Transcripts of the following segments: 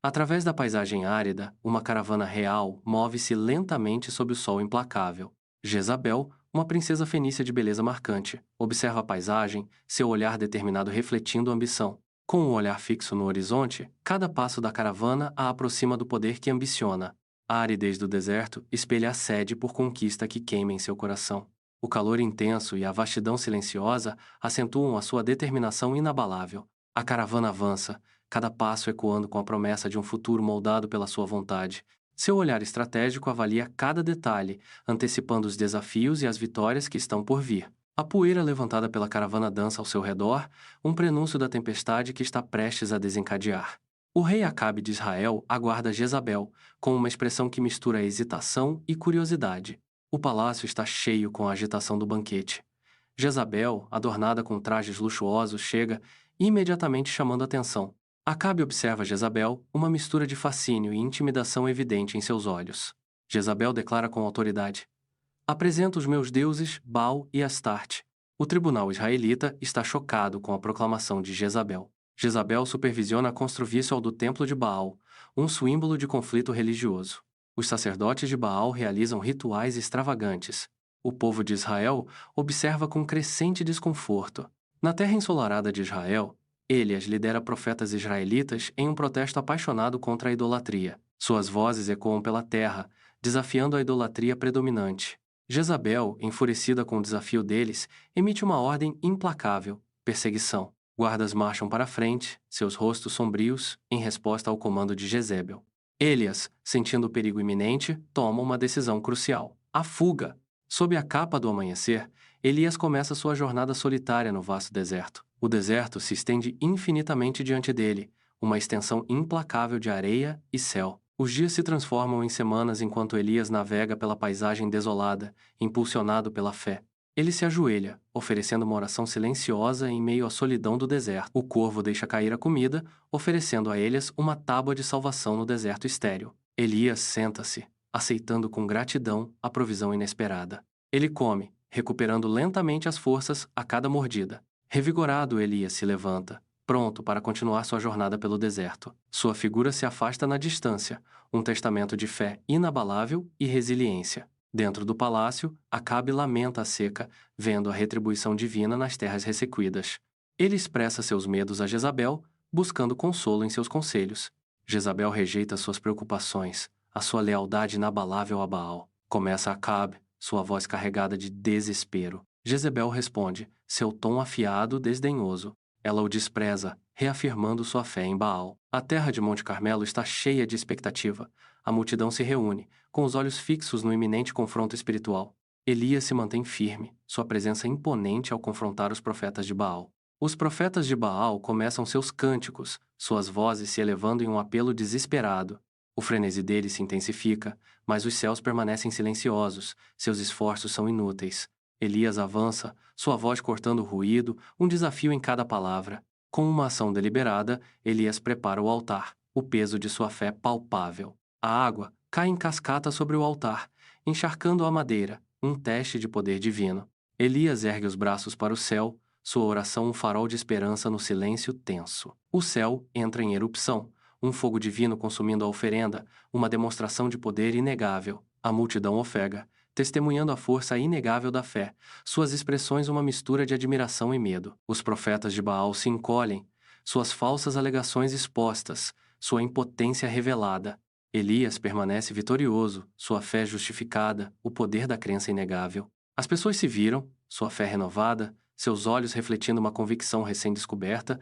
Através da paisagem árida, uma caravana real move-se lentamente sob o sol implacável. Jezabel, uma princesa fenícia de beleza marcante, observa a paisagem, seu olhar determinado refletindo ambição. Com um olhar fixo no horizonte, cada passo da caravana a aproxima do poder que ambiciona. A aridez do deserto espelha a sede por conquista que queima em seu coração. O calor intenso e a vastidão silenciosa acentuam a sua determinação inabalável. A caravana avança, cada passo ecoando com a promessa de um futuro moldado pela sua vontade. Seu olhar estratégico avalia cada detalhe, antecipando os desafios e as vitórias que estão por vir. A poeira levantada pela caravana dança ao seu redor, um prenúncio da tempestade que está prestes a desencadear. O rei Acabe de Israel aguarda Jezabel, com uma expressão que mistura hesitação e curiosidade. O palácio está cheio com a agitação do banquete. Jezabel, adornada com trajes luxuosos, chega, imediatamente chamando atenção. Acabe observa Jezabel, uma mistura de fascínio e intimidação evidente em seus olhos. Jezabel declara com autoridade: Apresento os meus deuses, Baal e Astarte. O tribunal israelita está chocado com a proclamação de Jezabel. Jezabel supervisiona a construção do templo de Baal, um símbolo de conflito religioso. Os sacerdotes de Baal realizam rituais extravagantes. O povo de Israel observa com crescente desconforto. Na terra ensolarada de Israel, Elias lidera profetas israelitas em um protesto apaixonado contra a idolatria. Suas vozes ecoam pela terra, desafiando a idolatria predominante. Jezabel, enfurecida com o desafio deles, emite uma ordem implacável: perseguição. Guardas marcham para a frente, seus rostos sombrios, em resposta ao comando de Jezebel. Elias, sentindo o perigo iminente, toma uma decisão crucial: a fuga. Sob a capa do amanhecer, Elias começa sua jornada solitária no vasto deserto. O deserto se estende infinitamente diante dele, uma extensão implacável de areia e céu. Os dias se transformam em semanas enquanto Elias navega pela paisagem desolada, impulsionado pela fé. Ele se ajoelha, oferecendo uma oração silenciosa em meio à solidão do deserto. O corvo deixa cair a comida, oferecendo a Elias uma tábua de salvação no deserto estéril. Elias senta-se, aceitando com gratidão a provisão inesperada. Ele come, recuperando lentamente as forças a cada mordida. Revigorado, Elias se levanta, pronto para continuar sua jornada pelo deserto. Sua figura se afasta na distância, um testamento de fé inabalável e resiliência. Dentro do palácio, Acabe lamenta a seca, vendo a retribuição divina nas terras ressequidas. Ele expressa seus medos a Jezabel, buscando consolo em seus conselhos. Jezabel rejeita suas preocupações, a sua lealdade inabalável a Baal. Começa Acabe, sua voz carregada de desespero. Jezebel responde, seu tom afiado, desdenhoso. Ela o despreza, reafirmando sua fé em Baal. A terra de Monte Carmelo está cheia de expectativa. A multidão se reúne, com os olhos fixos no iminente confronto espiritual. Elias se mantém firme, sua presença imponente ao confrontar os profetas de Baal. Os profetas de Baal começam seus cânticos, suas vozes se elevando em um apelo desesperado. O frenesi deles se intensifica, mas os céus permanecem silenciosos, seus esforços são inúteis. Elias avança, sua voz cortando o ruído, um desafio em cada palavra. Com uma ação deliberada, Elias prepara o altar, o peso de sua fé palpável. A água cai em cascata sobre o altar, encharcando a madeira, um teste de poder divino. Elias ergue os braços para o céu, sua oração um farol de esperança no silêncio tenso. O céu entra em erupção, um fogo divino consumindo a oferenda, uma demonstração de poder inegável. A multidão ofega, testemunhando a força inegável da fé, suas expressões uma mistura de admiração e medo. Os profetas de Baal se encolhem, suas falsas alegações expostas, sua impotência revelada. Elias permanece vitorioso, sua fé justificada, o poder da crença inegável. As pessoas se viram, sua fé renovada, seus olhos refletindo uma convicção recém-descoberta.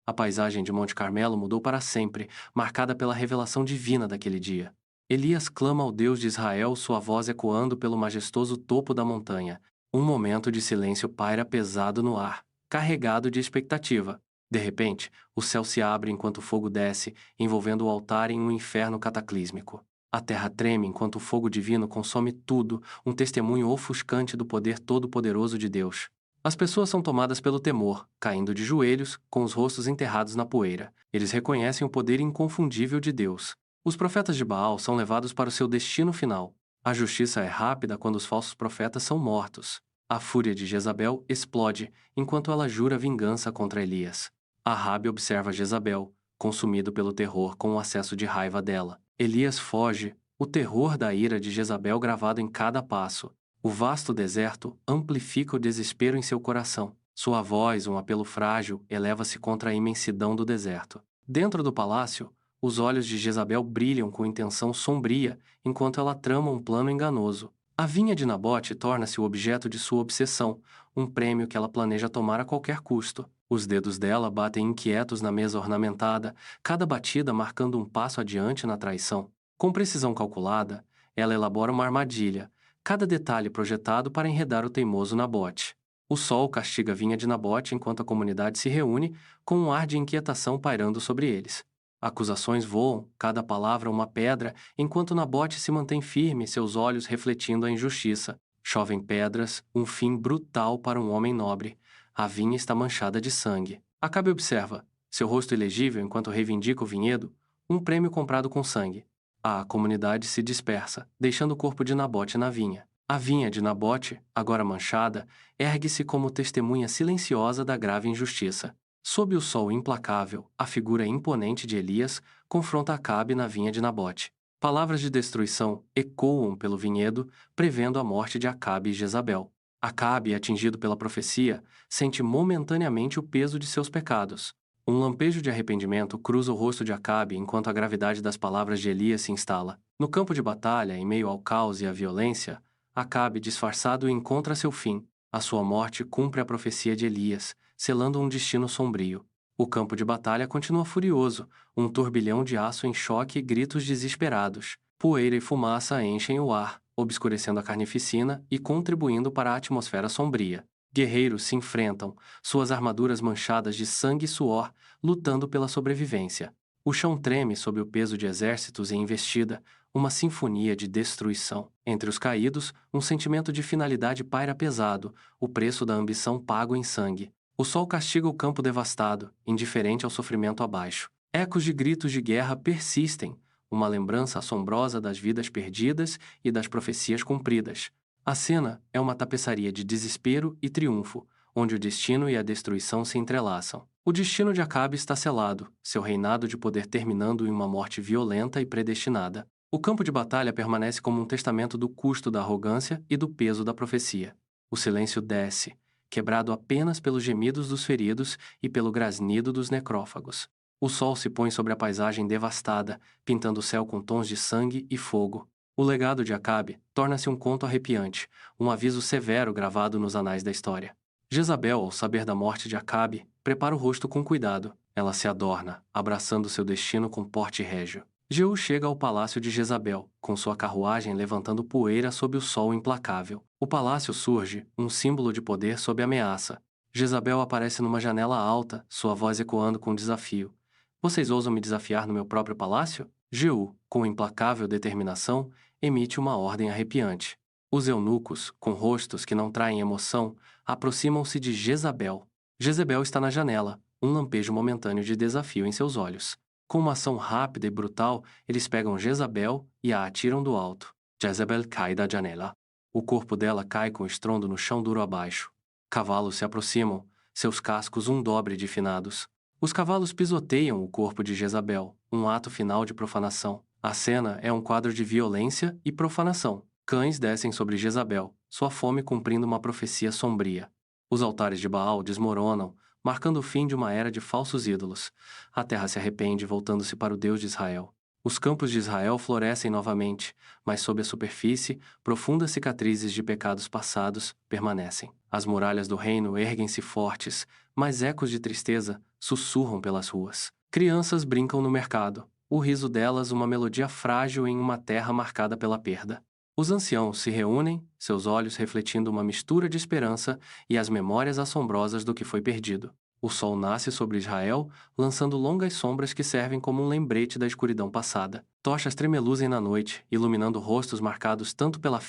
A paisagem de Monte Carmelo mudou para sempre, marcada pela revelação divina daquele dia. Elias clama ao Deus de Israel, sua voz ecoando pelo majestoso topo da montanha. Um momento de silêncio paira pesado no ar, carregado de expectativa. De repente, o céu se abre enquanto o fogo desce, envolvendo o altar em um inferno cataclísmico. A terra treme enquanto o fogo divino consome tudo, um testemunho ofuscante do poder todo-poderoso de Deus. As pessoas são tomadas pelo temor, caindo de joelhos, com os rostos enterrados na poeira. Eles reconhecem o poder inconfundível de Deus. Os profetas de Baal são levados para o seu destino final. A justiça é rápida quando os falsos profetas são mortos. A fúria de Jezabel explode, enquanto ela jura vingança contra Elias. Acabe observa Jezabel, consumido pelo terror com o acesso de raiva dela. Elias foge, o terror da ira de Jezabel gravado em cada passo. O vasto deserto amplifica o desespero em seu coração. Sua voz, um apelo frágil, eleva-se contra a imensidão do deserto. Dentro do palácio, os olhos de Jezabel brilham com intenção sombria enquanto ela trama um plano enganoso. A vinha de Nabote torna-se o objeto de sua obsessão, um prêmio que ela planeja tomar a qualquer custo. Os dedos dela batem inquietos na mesa ornamentada, cada batida marcando um passo adiante na traição. Com precisão calculada, ela elabora uma armadilha, cada detalhe projetado para enredar o teimoso Nabote. O sol castiga a vinha de Nabote enquanto a comunidade se reúne, com um ar de inquietação pairando sobre eles. Acusações voam, cada palavra uma pedra, enquanto Nabote se mantém firme, seus olhos refletindo a injustiça. Chovem pedras, um fim brutal para um homem nobre. A vinha está manchada de sangue. Acabe observa, seu rosto ilegível enquanto reivindica o vinhedo, um prêmio comprado com sangue. A comunidade se dispersa, deixando o corpo de Nabote na vinha. A vinha de Nabote, agora manchada, ergue-se como testemunha silenciosa da grave injustiça. Sob o sol implacável, a figura imponente de Elias confronta Acabe na vinha de Nabote. Palavras de destruição ecoam pelo vinhedo, prevendo a morte de Acabe e Jezabel. Acabe, atingido pela profecia, sente momentaneamente o peso de seus pecados. Um lampejo de arrependimento cruza o rosto de Acabe enquanto a gravidade das palavras de Elias se instala. No campo de batalha, em meio ao caos e à violência, Acabe, disfarçado, encontra seu fim. A sua morte cumpre a profecia de Elias, selando um destino sombrio. O campo de batalha continua furioso, um turbilhão de aço em choque e gritos desesperados. Poeira e fumaça enchem o ar, obscurecendo a carnificina e contribuindo para a atmosfera sombria. Guerreiros se enfrentam, suas armaduras manchadas de sangue e suor, lutando pela sobrevivência. O chão treme sob o peso de exércitos em investida, uma sinfonia de destruição. Entre os caídos, um sentimento de finalidade paira pesado, o preço da ambição pago em sangue. O sol castiga o campo devastado, indiferente ao sofrimento abaixo. Ecos de gritos de guerra persistem, uma lembrança assombrosa das vidas perdidas e das profecias cumpridas. A cena é uma tapeçaria de desespero e triunfo, onde o destino e a destruição se entrelaçam. O destino de Acabe está selado, seu reinado de poder terminando em uma morte violenta e predestinada. O campo de batalha permanece como um testamento do custo da arrogância e do peso da profecia. O silêncio desce, quebrado apenas pelos gemidos dos feridos e pelo grasnido dos necrófagos. O sol se põe sobre a paisagem devastada, pintando o céu com tons de sangue e fogo. O legado de Acabe torna-se um conto arrepiante, um aviso severo gravado nos anais da história. Jezabel, ao saber da morte de Acabe, prepara o rosto com cuidado. Ela se adorna, abraçando seu destino com porte régio. Jeú chega ao palácio de Jezabel, com sua carruagem levantando poeira sob o sol implacável. O palácio surge, um símbolo de poder sob ameaça. Jezabel aparece numa janela alta, sua voz ecoando com desafio. Vocês ousam me desafiar no meu próprio palácio? Jeú, com implacável determinação, emite uma ordem arrepiante. Os eunucos, com rostos que não traem emoção, aproximam-se de Jezabel. Jezebel está na janela, um lampejo momentâneo de desafio em seus olhos. Com uma ação rápida e brutal, eles pegam Jezabel e a atiram do alto. Jezebel cai da janela. O corpo dela cai com estrondo no chão duro abaixo. Cavalos se aproximam, seus cascos um dobre de finados. Os cavalos pisoteiam o corpo de Jezabel, um ato final de profanação. A cena é um quadro de violência e profanação. Cães descem sobre Jezabel, sua fome cumprindo uma profecia sombria. Os altares de Baal desmoronam, marcando o fim de uma era de falsos ídolos. A terra se arrepende, voltando-se para o Deus de Israel. Os campos de Israel florescem novamente, mas sob a superfície, profundas cicatrizes de pecados passados permanecem. As muralhas do reino erguem-se fortes, mas ecos de tristeza sussurram pelas ruas. Crianças brincam no mercado, o riso delas uma melodia frágil em uma terra marcada pela perda. Os anciãos se reúnem, seus olhos refletindo uma mistura de esperança e as memórias assombrosas do que foi perdido. O sol nasce sobre Israel, lançando longas sombras que servem como um lembrete da escuridão passada. Tochas tremeluzem na noite, iluminando rostos marcados tanto pela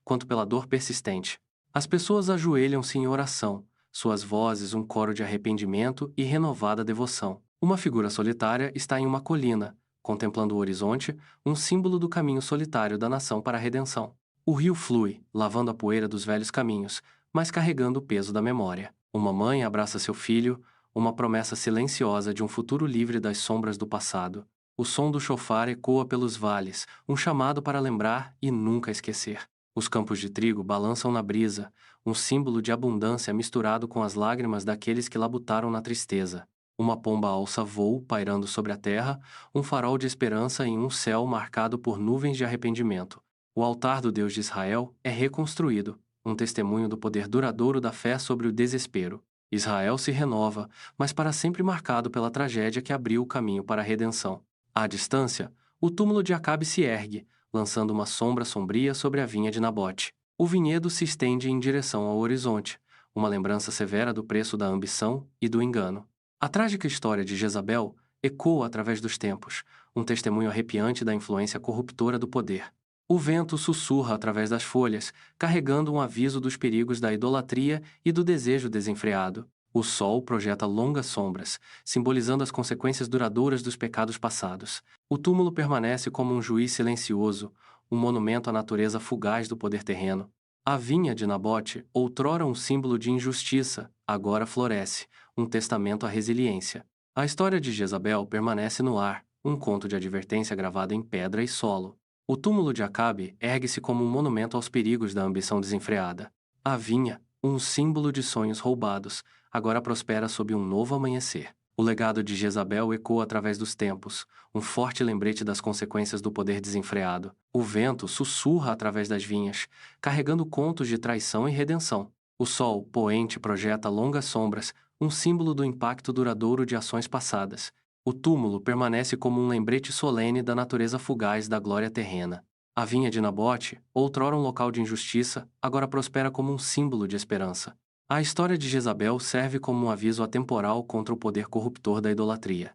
quanto pela dor persistente. As pessoas ajoelham-se em oração, suas vozes um coro de arrependimento e renovada devoção. Uma figura solitária está em uma colina, contemplando o horizonte, um símbolo do caminho solitário da nação para a redenção. O rio flui, lavando a poeira dos velhos caminhos, mas carregando o peso da memória. Uma mãe abraça seu filho, uma promessa silenciosa de um futuro livre das sombras do passado. O som do chofar ecoa pelos vales, um chamado para lembrar e nunca esquecer. Os campos de trigo balançam na brisa, um símbolo de abundância misturado com as lágrimas daqueles que labutaram na tristeza. Uma pomba alça voo pairando sobre a terra, um farol de esperança em um céu marcado por nuvens de arrependimento. O altar do Deus de Israel é reconstruído, um testemunho do poder duradouro da fé sobre o desespero. Israel se renova, mas para sempre marcado pela tragédia que abriu o caminho para a redenção. À distância, o túmulo de Acabe se ergue, lançando uma sombra sombria sobre a vinha de Nabote. O vinhedo se estende em direção ao horizonte, uma lembrança severa do preço da ambição e do engano. A trágica história de Jezabel ecoa através dos tempos, um testemunho arrepiante da influência corruptora do poder. O vento sussurra através das folhas, carregando um aviso dos perigos da idolatria e do desejo desenfreado. O sol projeta longas sombras, simbolizando as consequências duradouras dos pecados passados. O túmulo permanece como um juiz silencioso, um monumento à natureza fugaz do poder terreno. A vinha de Nabote, outrora um símbolo de injustiça, agora floresce, um testamento à resiliência. A história de Jezabel permanece no ar, um conto de advertência gravado em pedra e solo. O túmulo de Acabe ergue-se como um monumento aos perigos da ambição desenfreada. A vinha, um símbolo de sonhos roubados, agora prospera sob um novo amanhecer. O legado de Jezabel ecoa através dos tempos, um forte lembrete das consequências do poder desenfreado. O vento sussurra através das vinhas, carregando contos de traição e redenção. O sol, poente, projeta longas sombras, um símbolo do impacto duradouro de ações passadas. O túmulo permanece como um lembrete solene da natureza fugaz da glória terrena. A vinha de Nabote, outrora um local de injustiça, agora prospera como um símbolo de esperança. A história de Jezabel serve como um aviso atemporal contra o poder corruptor da idolatria.